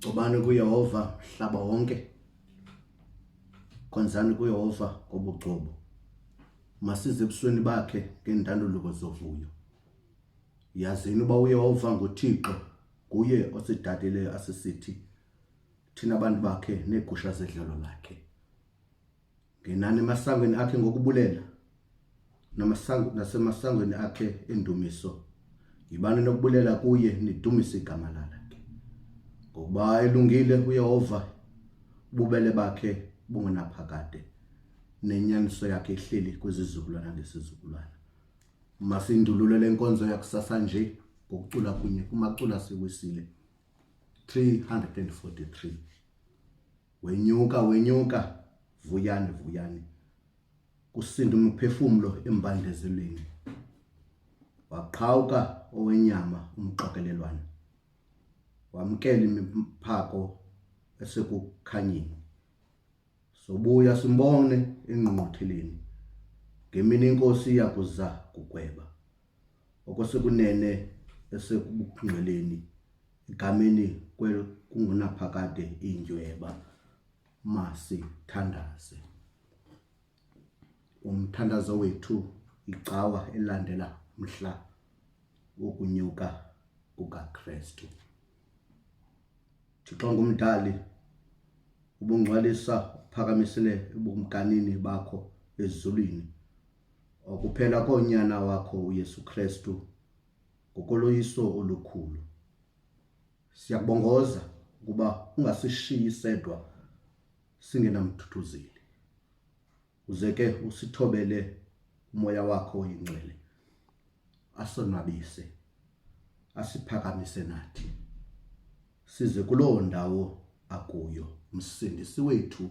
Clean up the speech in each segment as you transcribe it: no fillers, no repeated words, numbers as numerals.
Xobani kuYehova mhlaba wonke. Khonzani kuYehova ngobuqobo. Masize ebusweni bakhe ngendanduluko zovuyo. Yazini uba uYehova nguThixo, kuye osidalileyo asisithi thina abantu bakhe neegusha zedlelo lakhe. Ngenani emasangweni akhe ngokubulela nasemasangweni akhe endumiso. Yibani nokubulela kuye nidumise igama lakhe. Ngoba elungile uYehova, ububele bakhe bungenaphakade, nenyaniso yakhe ihleli kwizizukulwana ngesizukulwana. Masindulule lenkonzo yakusasa nje ngokucula kunye kumacula siwisile 343. Wenyuka wenyuka, vuyani vuyani, kusinda umphefumlo embandezelweni. Waqhawuka owenyama umxokelelwane, wamkela imiphako esekukhanyeni. Sobuya simbone engqungqutheleni, ngemini inkosi iyakuza kukweba. Okwesekunene esekubungqeleni, igameni kungunaphakade indyweba. Masithandaze. Umthandazo wethu icawa elandela mhla wokunyuka kukaKristu. Thixo ngumdali, ubungcwalisa uphakamisele ebumkanini bakho ezulwini, okuphela konyana wakho uYesu Kristu ngokoloyiso olukhulu. Siyakubongoza ukuba ungasishiyi sedwa singenamthuthuzeli. Uze ke usithobele umoya wakho oyingcwele, asonwabise, asiphakamise nathi, size kuloo ndawo akuyo umsindisi wethu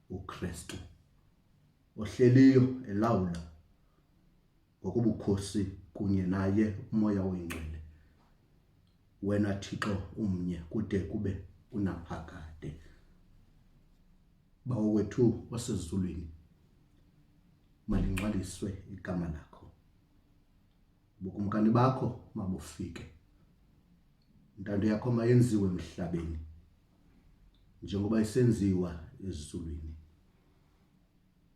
uKristu, ohleliyo elawula ngokubukhosi kunye naye umoya oyingcwele. Wena Thixo umnye kude kube unaphakade. Bawo wethu wasezulwini, malingcwaliswe igama lakho. Ubukumkani bakho mabufike. Intando yakho mayenziwe emhlabeni njengoba isenziwa ezulwini.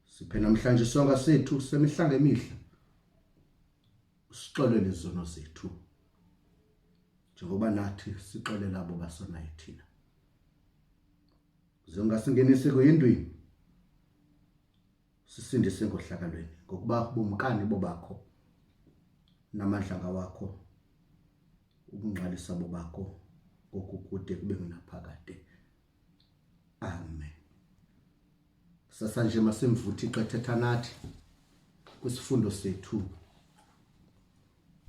Siphe namhlanje isonka sethu semihla ngemihla. Usixolele izono zethu njengoba nathi sixolela abo basonayo thina. Ungasingenise kuyindweni, sisindise ngohlakalweni, ngokuba bumkani bobakho namandla wakho, ubungcwalisa bobakho ngokukude kube ngunaphakade. Amen. Sasa nje masimvuthi ixethetha nathi kwisifundo sethu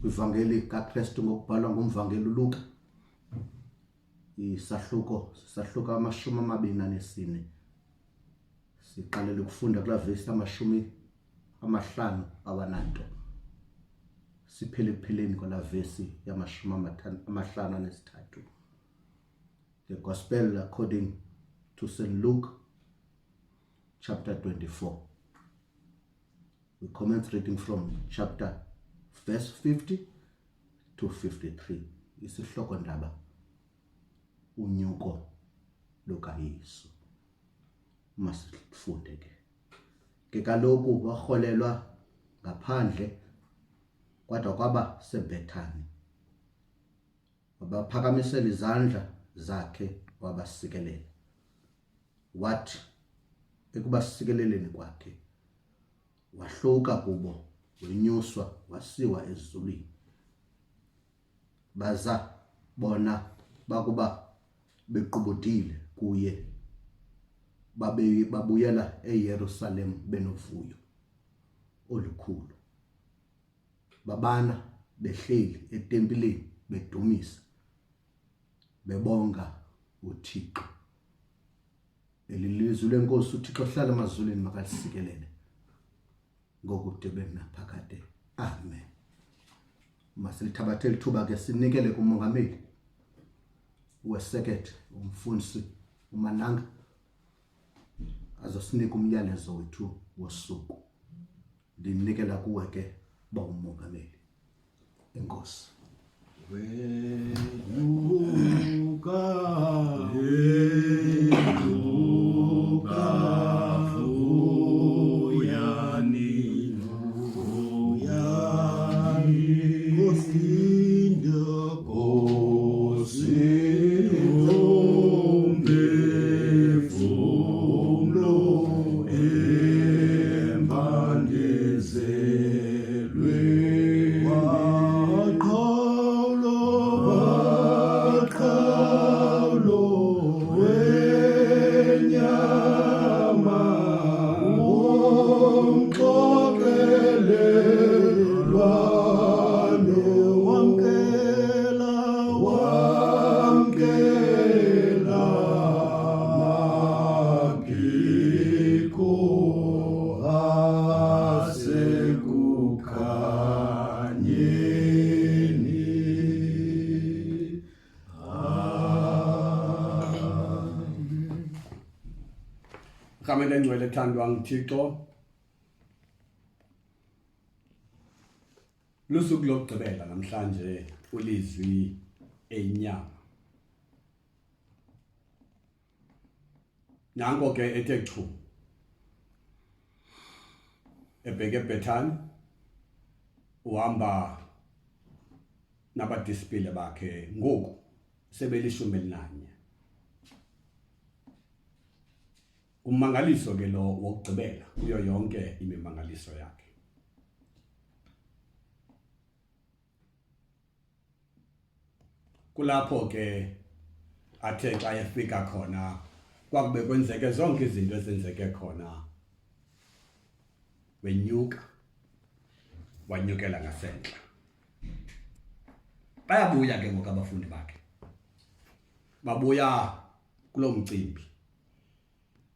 kwivangeli kaKristu ngokubhalwa ngumvangeli uLuka, isahluko 24. Siqalele ukufunda kula verse 50. Siphele ekupheleni kwala verse 53. The Gospel according to St. Luke chapter 24. We commence reading from chapter verse 50 to 53. Isihloko ndaba unyuko lukaYesu. Masifunde ke kaloku warholelwa ngaphandle kodwa kwaba seBhethani. Wabaphakamisela izandla zakhe wabasikelela. Wathi ekubasikeleleni kwakhe wahluka kubo, wenyuswa wasiwa ezulwini. Baza bona bakuba bequbudile kuye, babuyela eYerusalem benovuyo olukhulu. Babana behleli etempileni bedumisa, bebonga uThixo. Elilizwi lenkosi uThixo hlala emazulwini makalisikelele ngokude benaphakade. Amen. Masilithabathele ithuba ke sinikele kumongameli weSecond umfundisi uMananga azosinika umyalezo wethu wosuku. Ndinikela kuwe ke bawumongameli. Enkosi. Wenyuka Khamele ngcwele thandwa ngithixo. Lusuku lokugqibela namhlanje ulizwi enyama. Nango ke ethe chu. Ebheke eBethani uhamba nabadisipile bakhe ngoku sebelishumi elinanye. Umangaliso ke lo wokugqibela kuyo yonke imimangaliso yakhe. Kulapho ke athe xa efika khona kwakube kwenzeke zonke izinto ezenzeke khona. Wenyuka wanyukela ngasentla. Bayabuya ke ngoku abafundi bakhe. Babuya kulo mcimbi.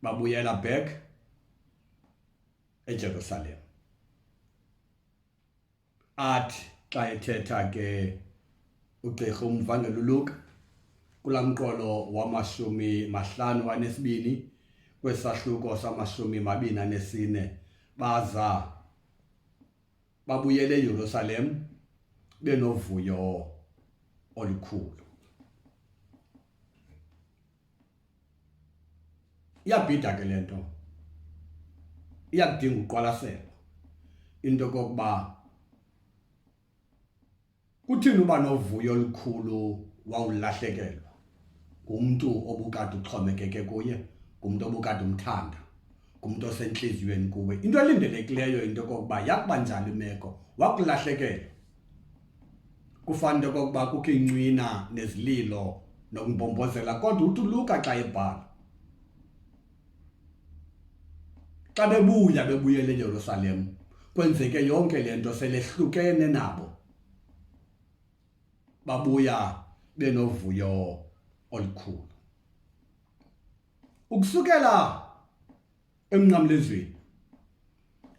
Babuyela back eJerusalem. Athi xa ethetha ke ugqirha umvangeli uLuka kulamqolo wama-52 kwesahluko sama-24 baza babuyele eJerusalem benovuyo olukhulu. Iyabhida ke lento. Iyakudinga uqwalasela into kokuba kuthini uba novuyo olukhulu wawulahlekelwa ngumuntu obukade uxhomekeke kuye, ngumuntu obukade umthanda, ngumuntu osenhliziyweni kuwe. Into elindelekileyo into kokuba yakuba njalo imeko wakulahlekela. Kufanele kokuba kukho incwina nezililo nokumbombozela kodwa uthi uLuka xa ebhala xa bebuyele eJerusalem kwenzeke yonke lento selehlukene nabo. Babuya benovuyo olukhulu. Ukusukela emnqamlezweni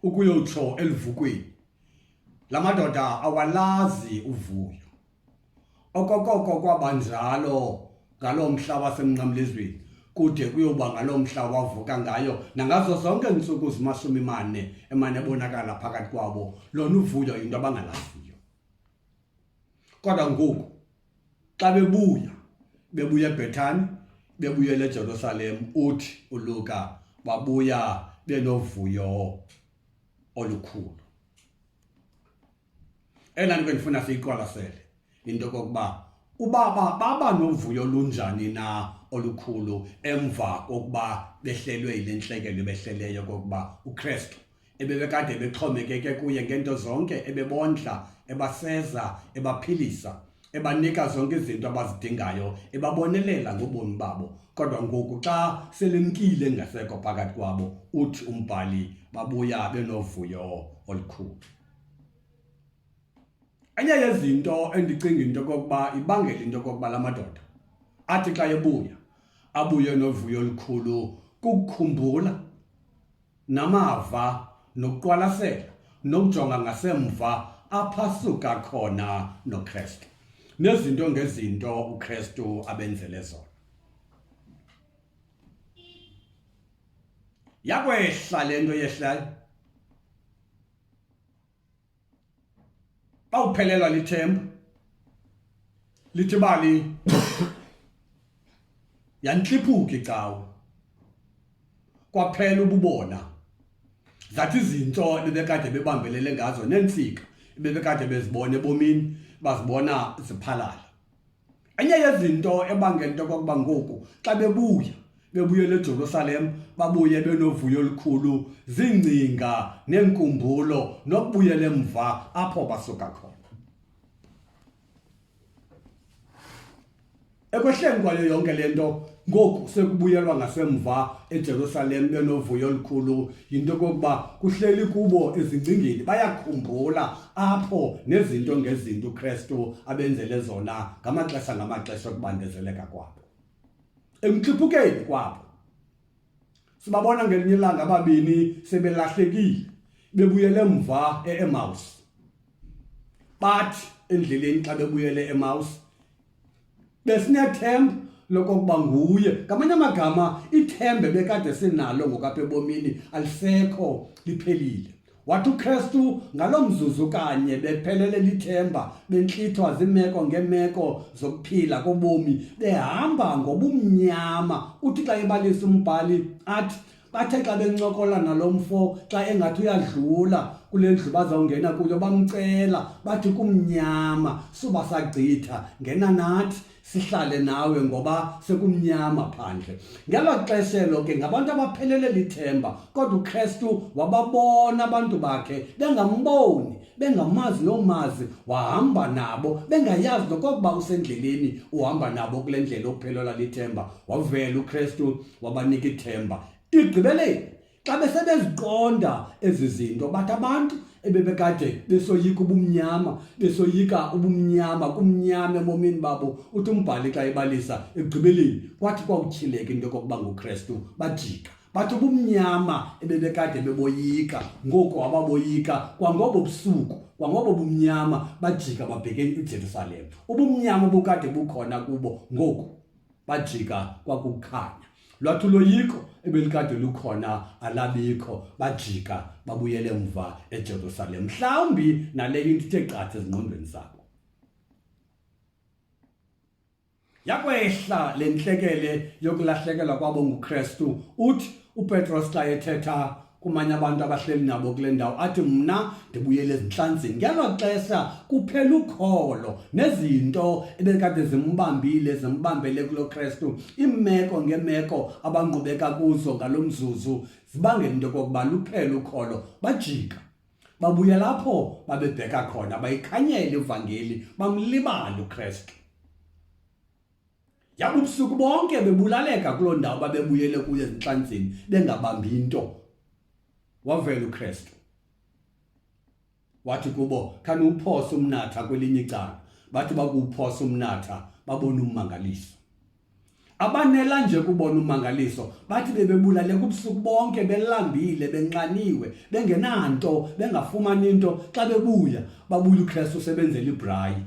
ukuyotsho elivukweni lamadoda awalazi uvuyo. Okokoko kwabanjalo ngaloo mhla wasemnqamlezweni kude kuyoba ngaloo mhla wavuka ngayo nangazo zonke iintsuku zima-40 emane ebonakala phakathi kwabo. Lona uvuyo into abangalaziyo. Kodwa ngoku xa bebuya eBethani bebuyele eJerusalem uthi uLuka babuya benovuyo olukhulu. Ena nto ndifuna siyiqwalasele into kokuba ubaba baba novuyo lunjani na olukhulu emva kokuba behlelwe yile ntlekelo behleleyo kokuba uKristu ebebekade bexhomekeke kuye ngento zonke, ebebondla, ebaseza, ebaphilisa, ebanika zonke izinto abazidingayo, ebabonelela ngobomi babo. Kodwa ngoku xa selemkile ngasekho phakathi kwabo uthi umbhali babuya benovuyo olukhulu. Enye yezinto endicinga into kokuba ibangela into kokuba la madoda athi xa abuye novuyo olukhulu kukukhumbula namava nokuqwalasela nokujonga ngasemva aphasuka khona noKristu nezinto ngezinto uKristu abenzele zona. Yakwehla lento yehlayo bawuphelelwa lithemba lithi bali yanhliphuka icawa kwaphela ububona zathi izinto bebekade bebambelele ngazo nensika bebekade bezibona ebomini bazibona ziphalala. Enye yezinto ebangela into kokuba ngoku xa bebuyele eJerusalem babuye benovuyo olukhulu zingcinga nenkumbulo nokubuyela emva apho basuka khona. Ekwehleni kwayo yonke lento ngoku sekubuyelwa ngasemva eJerusalem benovuyo olukhulu yinto kokuba kuhleli kubo ezingcingeni bayakhumbula apho nezinto ngezinto uKristu abenzele zona ngamaxesha okubandezeleka kwabo. Emxhiphukeni kwabo sibabona ngelinye ilanga ababini sebelahlekile bebuyele emva eEmmaus. Bathi endleleni xa bebuyele eEmmaus besinethemba lokokuba nguye. Ngamanye amagama ithembe bekade sinalo ngokapha ebomini alisekho, liphelile. Wathi uKristu ngalomzuzu kanye bephelele lithemba, bentlithwa zimeko ngemeko zokuphila kobomi, behamba ngobumnyama. Uthi xa ebalisa umbhali athi bathe xa bencokola nalomfo xa engathi uyadlula kule ndlu bazawungena kuyo, bamcela bathi kumnyama, suba sagqitha, ngena nathi sihlale nawe ngoba sekumnyama phandle. Ngelo xeshelo ke ngabantu abaphelele lithemba, kodwa uKristu wababona abantu bakhe bengamboni, bengamazi nomazi, wahamba nabo bengayazi nokokuba usendleleni uhamba nabo kule ndlela okuphelela lithemba. Wavela uKristu wabanika ithemba. Igqibeleni xa besebeziqonda ezi zinto, bathi abantu ebebekade besoyika ubumnyama, besoyika ubumnyama, kumnyama ebomini babo, uthi umbhali xa ebalisa ekugqibeleni kwathi kwawutyhileka into yokokuba nguKristu, bajika. Bathi ubumnyama ebebekade beboyika, ngoku ababoyika kwangobo busuku, kwangobo bumnyama, bajika babheke eJerusalem. Ubumnyama bukade bukhona kubo, ngoku bajika kwakukhanya. Lwathi uloyiko ebelikade lukhona alabikho, bajika babuyele emva eJerusalem. Mhlawumbi nale into ithe qatha ezingqondweni zabo. Yakwehla le ntlekele yokulahlekelwa kwabo nguKristu. Uthi uPetros xa ethetha kumanye abantu abahleli nabo kule ndawo athi mna ndibuyele ezintlanzini. Ngelo xesha kuphela ukholo nezinto ebekade zimbambele kulo Kristu, imeko ngemeko abangqubeka kuzo ngalomzuzu zibangela into yokokuba luphele ukholo, bajika babuye lapho babebheka khona, bayikhanyele ivangeli, bamlibala uKristu. Yabubusuku bonke bebulaleka kuloo ndawo babebuyele kuyo ezintlanzini bengabambi into. Wavela uKristu wathi kubo, khani uphosa umnatha kwelinye icala. Bathi bakuwuphosa umnatha babona ummangaliso. Abanela nje kubona ummangaliso, bathi bebebulale kubusuku bonke, belambile, benxaniwe, bengenanto, bengafumani into. Xa bebuya babuya uKristu sebenzela ibrayi.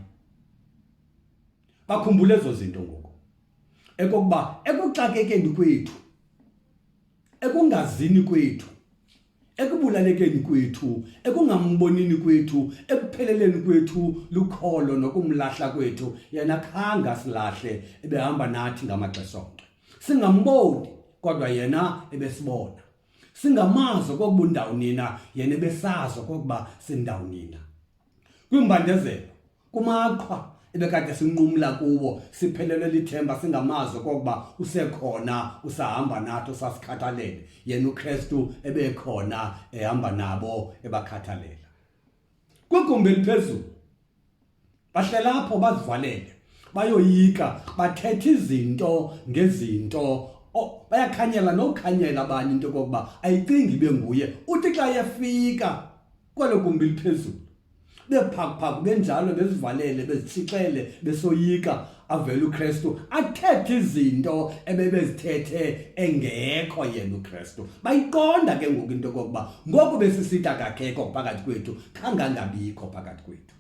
Bakhumbule ezo zinto ngoku, ekokuba ekuxakekeni kwethu, ekungazini kwethu, ekubulalekeni kwethu, ekungambonini kwethu, ekupheleleni kwethu lukholo nokumlahla kwethu, yena khanga silahle, ebehamba nathi ngamaxesha onke. Singamboni kodwa yena ebesibona. Singamazi okokuba undawunina, yena ebesazi okokuba sindawunina. Kwimbandezelo, kumaqhwa ebekade sinqumla kuwo, siphelelwe lithemba, singamazi okokuba usekhona, usahamba nathi, usasikhathalele. Yena uKristu ebekhona ehamba nabo ebakhathalela. Kwigumbi eliphezulu bahlela apho bazivalele, bayoyika, bathetha izinto ngezinto. Bayakhanyela nokukhanyela abanye into yokokuba ayicingi ibe nguye. Uthi xa yefika kwelo gumbi eliphezulu, bephakuphaku benjalo, bezivalele, bezitshixele, besoyika, avela uKristu athethe izinto ebebezithethe engekho yena uKristu. Bayiqonda ke ngoku into yokokuba ngoku besisithi akakekho phakathi kwethu, khangangabikho phakathi kwethu.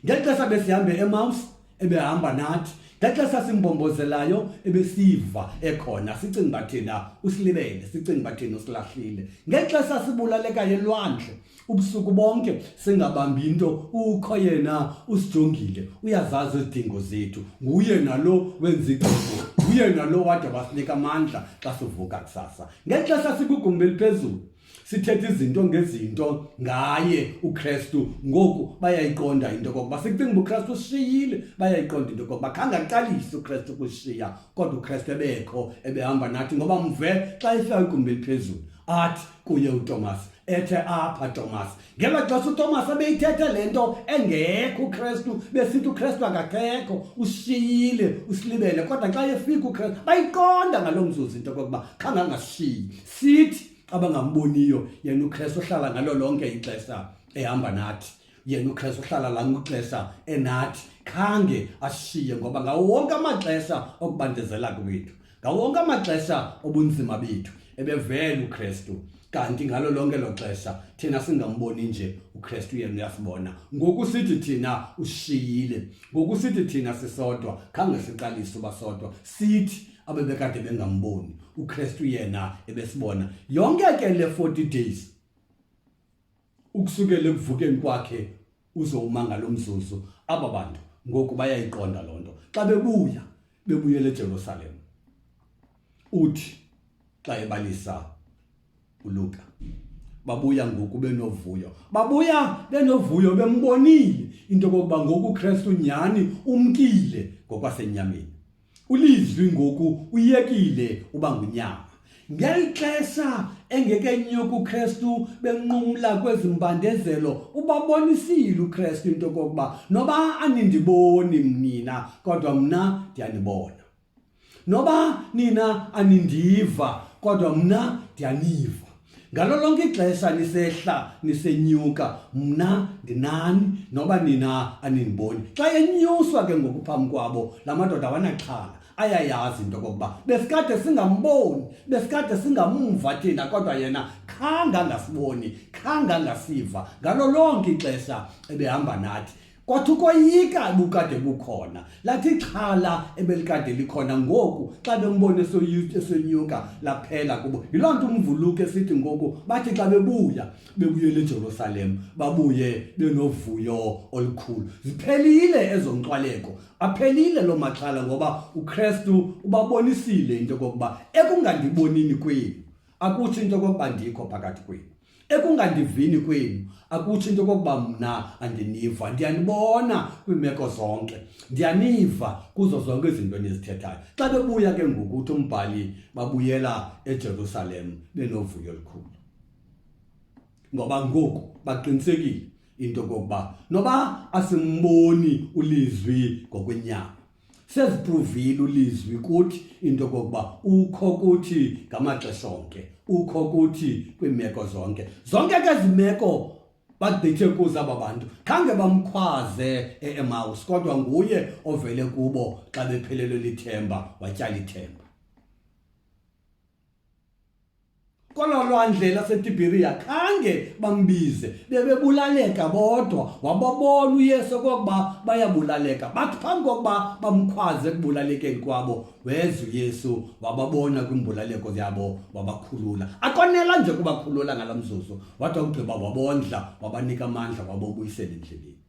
Ngexesha besihambe eMaus ebehamba nathi, ngexesha simbombozelayo ebesiva ekhona, sicinga uba thina usilibele, sicinga uba thina usilahlile. Ngexesha sibulalekayo elwandle ubusuku bonke singabambi into, ukho yena usijongile, uyazazi izidingo zethu, nguye nalo wenza igqibo, nguye nalo wade wasinika amandla xa sivuka kusasa. Ngexesha sikwigumbi eliphezulu sithetha izinto ngezinto ngaye uKristu, ngoku bayayiqonda into yokokuba sicinga uba uKristu usishiyile, bayayiqonda into yokokuba khange aqalise uKristu kushiya, kodwa uKristu ebekho ebehamba nathi. Ngoba mve xa efika kwigumbi eliphezulu athi kuye uThomas, ethe apha Thomas. Ngelo xesha uThomas ebeyithethe le nto engekho uKristu, besithi uKristu akakekho, usishiyile, usilibele. Kodwa xa efika uKristu bayiqonda ngalo mzuzu into yokokuba khange angasishiyi. Sithi abangamboniyo, yena uKristu ohlala ngalo lonke ixesha ehamba nathi. yena uKristu uhlala la ngixesha enathi khange ashiye ngoba ngawo wonke amaxesha okubandezela kwethu ngawo wonke amaxesha obunzima bethu ebevela uKristu kanti ngalo lonke lo xesha thina singamboni nje uKristu yena uyasibona ngoku sithi thina ushiyile ngoku sithi thina sisodwa khange siqalise ubasodwa sithi abebekade bengamboni uKristu yena ebesibona yonke ke le 40 days ukusukela ekuvukeni kwakhe uzowumanga lomzuzu aba bantu ngoku bayayiqonda lonto xa bebuyela eJerusalem uthi xa ebalisa uLuka babuya ngoku benovuyo bembonile into kokuba ngoku uKristu nyani umkile ngokwasenyameni ulizwi ngoku uyekile uba ngunyama ngelixesha engekenyuka uKristu benqumla kwezimbandezelo ubabonisile uKristu into kokuba noba anindiboni mnina kodwa mna ndiyanibona noba nina anindiva kodwa mna ndiyaniva ngalo lonke ixesha nisehla nisenyuka mna ndinani noba nina anindiboni xa enyuswa ke ngokuphambi kwabo la madoda awanaxhala ayayazi into kokuba besikade singamboni besikade singamva thina kodwa yena khange angasiboni khange angasiva ngalo lonke ixesha ebehamba nathi kwathi ukoyika bukade bukhona lathi xhala ebelikade likhona ngoku xa bembone esenyuka laphela kubo yiloo nto umvuluke sithi ngoku bathi xa bebuyele eJerusalem babuye benovuyo olukhulu ziphelile ezo nxwaleko aphelile lo maxhala ngoba uKristu ubabonisile into kokuba ekungandibonini kwenu akuthi into kokuba ndikho phakathi kwenu ekungandivini kwenu akuthi into kokuba mna andiniva ndiyanibona kwimeko zonke ndiyaniva kuzo zonke izinto enizithethayo xa bebuya ke ngoku uthi umbhali babuyela eJerusalem benovuyo olukhulu ngoba ngoku baqinisekile into kokuba noba asimboni ulizwi ngokwenyama seziprovile ulizwi kuthi into kokuba ukho kuthi ngamaxesha onke ukho kuthi kwimeko zonke ke zimeko bagqithe kuzo aba bantu khange bamkhwaze eEmmaus kodwa nguye ovele kubo xa bephelelwe lithemba watyala ithemba kololwandle laseTiberiya khange bambize bebebulaleka bodwa wababona uYesu kokuba bayabulaleka bathi phambi kokuba bamkhwaze ekubulalekeni kwabo weza uYesu wababona kwimbulaleko yabo wabakhulula akonela nje kubakhulula ngalamzuzu wathi ugqiba wabondla wabanika amandla wabobuyisela endleleni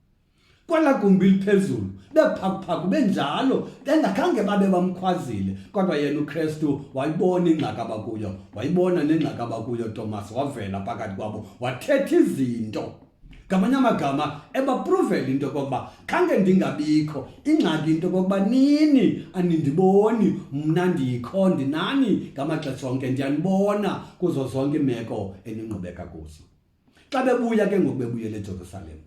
kwala gumbi liphezulu bephakuphaku benjalo bengakhange babe bamkhwazile kodwa yena uKristu wayibona ingxaki abakuyo wayibona nengxaki abakuyo Thomas wavela phakathi kwabo wathetha izinto ngamanye amagama ebaprovela into kokuba khange ndingabikho ingxaki into kokuba nini anindiboni mna ndikho ndinani ngamaxesha onke ndiyanibona kuzo zonke imeko eningqubeka kuzo xa bebuya ke ngoku bebuyela eJerusalem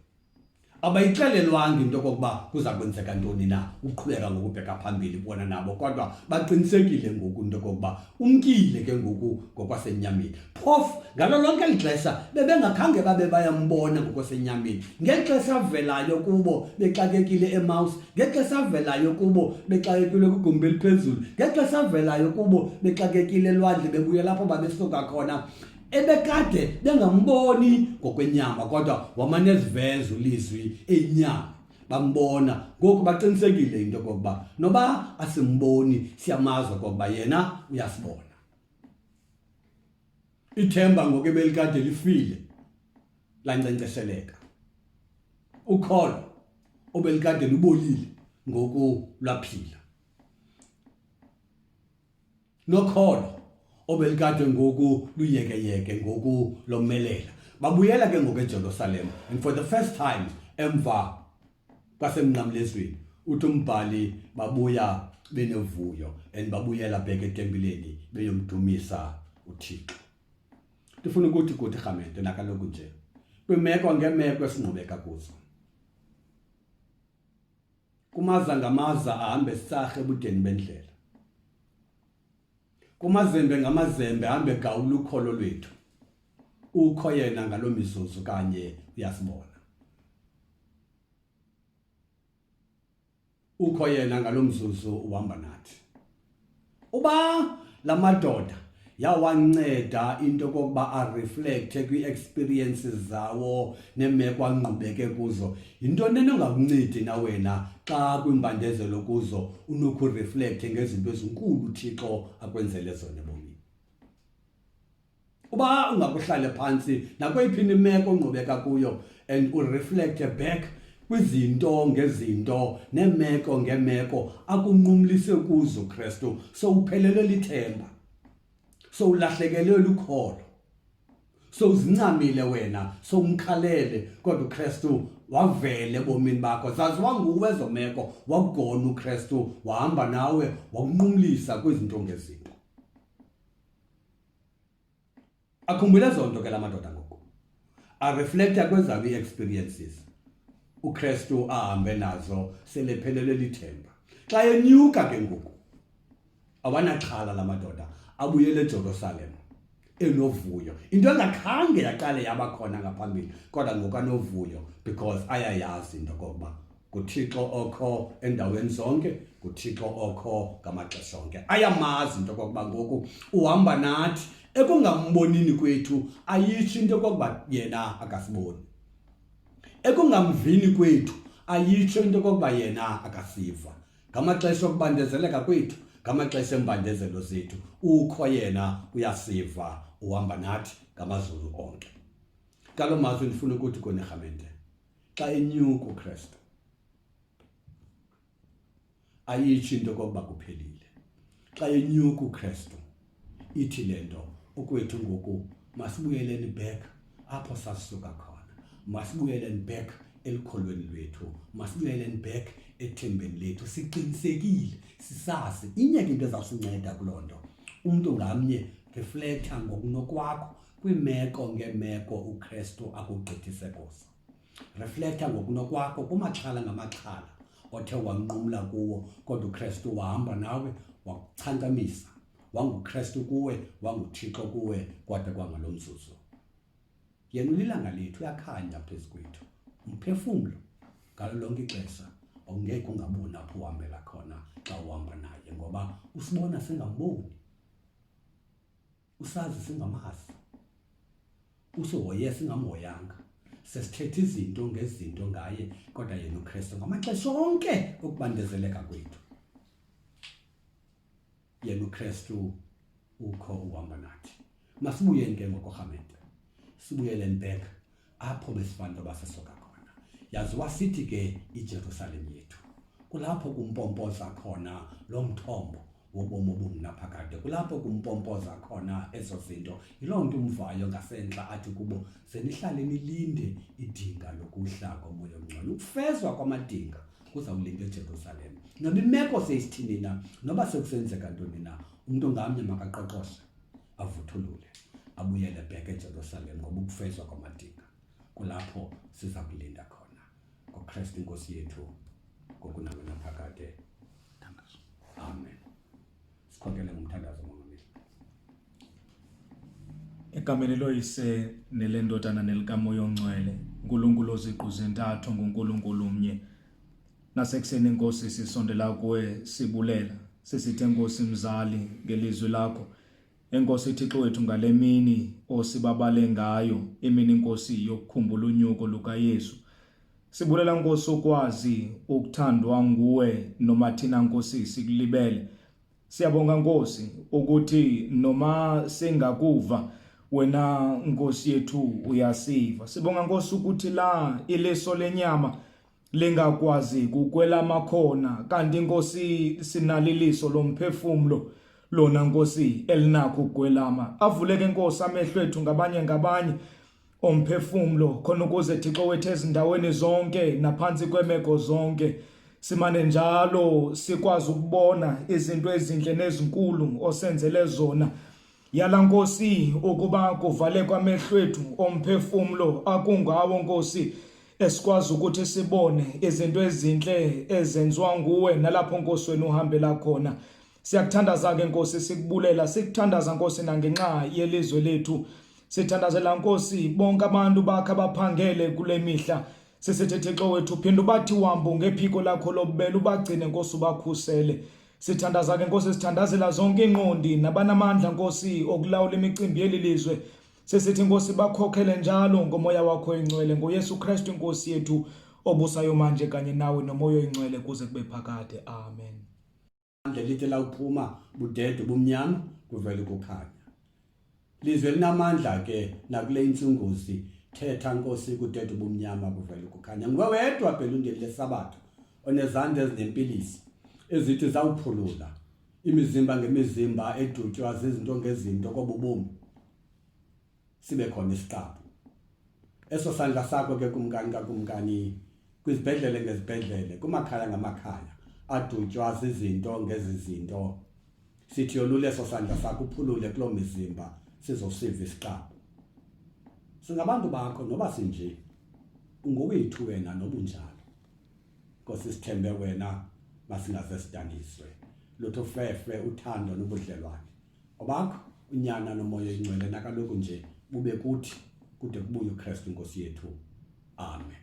abayixelelwanga into kokuba kuza kwenzeka ntoni na uqhubeka ngokubheka phambili bona nabo kodwa baqinisekile ngoku into kokuba umkile ke ngoku ngokwasenyameni phofu ngalo lonke ixesha bebengakhange babe bayambona ngokwasenyameni ngexesha avelayo kubo bexakekile eEmmaus ngexesha avelayo kubo bexakekile kwigumbi eliphezulu ngexesha avelayo kubo bexakekile elwandle bebuye lapho babesuka khona ebekade bengamboni ngokwenyama kodwa wamaneziveza ulizwi enyama bambona ngoku baqinisekile into kokuba noba asimboni siyamaza kokuba yena uyasibona ithemba ngoku ebelikade lifile lankcenkcesheleka ukholo obelikade lubolile ngoku lwaphila nokholo obelikade ngoku luyekeyeke ngoku lomelela babuyela ke ngoku eJerusalem and for the first time emva kwasemnqamlezweni uthi umbhali babuya benevuyo and babuyela bheke etempileni beyomdumisa uThixo ndifuna ukuthi kuthi rhamente nakaloku nje kwimeko ngemeko esingqubeka kuzo kumaza ngamaza ahambe sarhe ebudeni bendlela kumazembe ngamazembe ahambe gawula ukholo lwethu ukho yena ngalomizuzu kanye uyasibona ukho yena ngalomzuzu uhamba nathi. Uba la madoda yawanceda into kokuba a reflect kwi-experiences zawo nemeko angqubeke kuzo, into enongakuncedi na wena xa kwimbandezelo kuzo unokhu reflect ngezinto ezinkulu Thixo akwenzele zona ebomini. Uba ungakuhlale phansi nakweyiphi imeko ongqubeka kuyo and ureflect back kwizinto ngezinto nemeko ngemeko akunqumlise kuzo uKristu, so uphelele lithemba, so ulahlekelwe lukholo, so uzincamile wena, so umkhalele, kodwa uKristu wavele ebomini bakho. Zaziwa nguwe ezo meko, wagona uKristu, wahamba nawe, wakunqumlisa kwizinto ngezinto. Akhumbule zonke la madoda ngoku, areflecta kwezabo ii-experiences, uKristu ahambe nazo, selephelele lithemba. Xa enyuka ke ngoku awanaxhala la madoda, abuyele eJerusalem enovuyo, into engakhange yaqale yabakhona ngaphambili, kodwa ngoku anovuyo because ayayazi into kokuba nguThixo okho endaweni zonke, nguThixo okho ngamaxesha onke. Ayamazi into kokuba ngoku uhamba nathi, ekungambonini kwethu ayitsho into kokuba yena akasiboni, ekungamvini kwethu ayitsho into kokuba yena akasiva. Ngamaxesha okubandezeleka kwethu, ngamaxesha embandezelo zethu, ukho yena uyasiva, uhamba nathi ngamazulu onke. Kalo mazwi ndifuna ukuthi konerhamente, xa enyuka uKristu ayitsho into kokuba kuphelile. Xa enyuka uKristu ithi lento ukwethu ngoku masibuyeleni back apho sasuka khona, masibuyeleni back elikholweni lwethu, masibuyeleni back ethembeni lethu, siqinisekile, sisazi inye into ezawusinceda kuloo nto. Umuntu ngamnye reflecta ngokunokwakho kwimeko ngemeko uKristu akugqithise kuzo. Reflecta ngokunokwakho kumaxhala ngamaxhala othe wanqumla kuwo, kodwa uKristu wahamba nawe, wakuchantamisa, wanguKristu kuwe, wanguThixo kuwe, kwade kwangalo mzuzu. Yena ulilanga lethu, uyakhanya phezu kwethu, umphefumlo ngalo lonke ixesha ongeke ungaboni apho uhambela khona xa uhamba naye, ngoba usibona singamboni, usazi singamazi, usihoye singamhoyanga, sesithetha izinto ngezinto ngaye, kodwa yena uKristu ngamaxesha onke okubandezeleka kwethu, yena uKristu ukho uhamba nathi. Masibuyeni ke ngokurhamente, sibuyeleni back apho besifanele basesoka khona. Yaziwa sithi ke iJerusalem yethu, kulapho kumpompoza khona lo mthombo wobomi obungunaphakade, kulapho kumpompoza khona ezo zinto. Yiloo nto umvayo ngasentla athi kubo, senihlale nilinde idinga lokuhla komoya omngcwele. Ukufezwa kwamadinga kuzawulinda eJerusalem. Noba imeko seyisithini na, noba sekusenzeka ntoni na, umuntu ngamnye makaqoqoshe, avuthulule, abuyele back eJerusalem, ngoba ukufezwa kwamadinga kulapho siza kulinda khona. ngoKristu inkosi yethu ngokunanganaphakade. Amen. Sikhokele ngomthandazo mongameli. Egameni loyise nelendodana nelikamoya ongcwele, uNkulunkulu oziqu zintathu nguNkulunkulu umnye. Nasekuseni inkosi sisondela kuwe sibulela, sisithe Nkosi mzali ngelizwi lakho. Enkosi Thixo wethu ngale mini osibabale ngayo, imini inkosi yokukhumbula unyuko lukaYesu. Sibulela Nkosi ukwazi ukuthandwa nguwe noma thina Nkosi sikulibele. Siyabonga Nkosi ukuthi noma singakuva wena Nkosi yethu uyasiva. Sibonga Nkosi ukuthi la ileso lenyama lingakwazi kukwelama khona, kanti Nkosi sinaliliso lomphefumulo lona Nkosi elinakho ukwelama. Avuleke Nkosi amehlo ethu ngabanye omphefumulo khona ukuze Thixo wethu ezindaweni zonke naphansi kwemeko zonke simane njalo sikwazi ukubona izinto ezinhle nezinkulu osenzele zona. Yala Nkosi ukuba kuvale kwamehlo ethu omphefumulo akungawo Nkosi esikwazi ukuthi sibone izinto ezinhle ezenziwa nguwe nalapho Nkosi wena uhambela khona. Siyakuthandaza ke Nkosi, sikubulela, sikuthandaza Nkosi nangenxa yelizwe lethu. Sithandazela Nkosi bonke abantu bakhe abaphangele kule mihla. Sisithi Thixo wethu phinda ubathi wambu ngephiko lakho lobubele, ubagcine Nkosi, ubakhusele. Sithandaza ke Nkosi, sithandazela zonke inqondi nabanamandla Nkosi okulawula imicimbi yeli lizwe. Sisithi Nkosi bakhokhele njalo ngomoya wakho oyingcwele, ngoYesu Kristu Inkosi yethu obusayo manje kanye nawe nomoya oyingcwele kuze kube phakade. Amen. Lithi lawuphuma budede bumnyama kuvele kukhanya. Lizwe linamandla ke nakule insunguzi, thetha Nkosi kudede bumnyama kuvele kukhanya. Nguwe wedwa phela undeli lesabatha onezandla ezinempilisi ezithi zawuphulula imizimba ngemizimba edutywa zizinto ngezinto kobubomi sibe khona isiqapho. Eso sandla sakho ke kumkani kwizibhedlele ngezibhedlele, kumakhaya ngamakhaya adutywa zizinto ngezizinto. Sithi yolule eso sandla sakho uphulule kulo mizimba sizosiva isiqapho. Singabantu bakho noba sinje, ungowethu wena nobunjalo. Nkosi sithembe wena masingaze sidaniswe. Lutho fefe uthando nobudlelwane obakho unyana nomoya oyingcwele nakaloku nje bube kuthi kude kubuye uKristu Inkosi yethu. Amen.